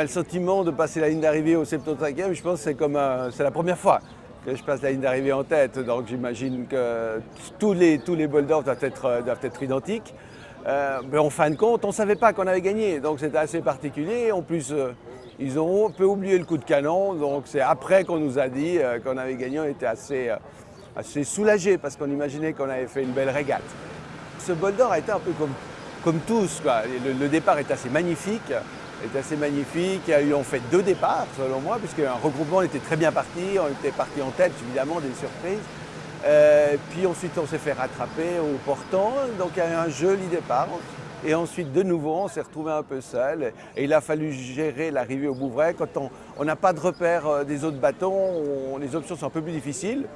Le sentiment de passer la ligne d'arrivée au 75e, je pense que c'est la première fois que je passe la ligne d'arrivée en tête. Donc j'imagine que tous les boulders doivent être identiques. Mais en fin de compte, on ne savait pas qu'on avait gagné. Donc c'était assez particulier. En plus, ils ont un peu oublié le coup de canon. Donc c'est après qu'on nous a dit qu'on avait gagné. On était assez soulagés parce qu'on imaginait qu'on avait fait une belle régate. Ce boulder a été un peu comme tous, quoi. Le départ est assez magnifique. Il y a eu en fait 2 départs selon moi, puisqu'un regroupement était très bien parti, on était parti en tête évidemment, des surprises. Puis ensuite on s'est fait rattraper au portant, donc il y a eu un joli départ. Et ensuite de nouveau on s'est retrouvé un peu seul et il a fallu gérer l'arrivée au Bouvray. Quand on n'a pas de repère des autres bateaux, les options sont un peu plus difficiles.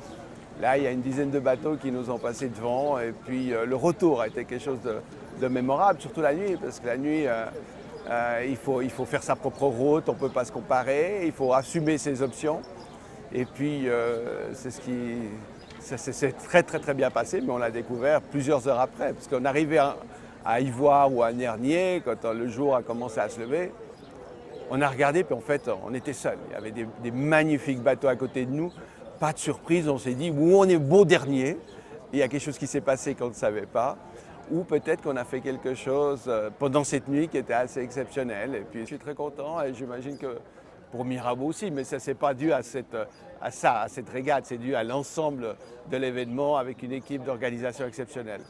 Là il y a une dizaine de bateaux qui nous ont passé devant et puis le retour a été quelque chose de mémorable, surtout la nuit, parce que la nuit il faut faire sa propre route, on ne peut pas se comparer, il faut assumer ses options. Et puis ça s'est très bien passé, mais on l'a découvert plusieurs heures après, parce qu'on arrivait à Ivoire ou à Nernier, quand le jour a commencé à se lever, on a regardé, puis en fait on était seuls. Il y avait des magnifiques bateaux à côté de nous, pas de surprise, on s'est dit où on est beau dernier, il y a quelque chose qui s'est passé qu'on ne savait pas. Ou peut-être qu'on a fait quelque chose pendant cette nuit qui était assez exceptionnel. Et puis je suis très content et j'imagine que pour Mirabeau aussi, mais ça c'est pas dû à cette régate, c'est dû à l'ensemble de l'événement avec une équipe d'organisation exceptionnelle.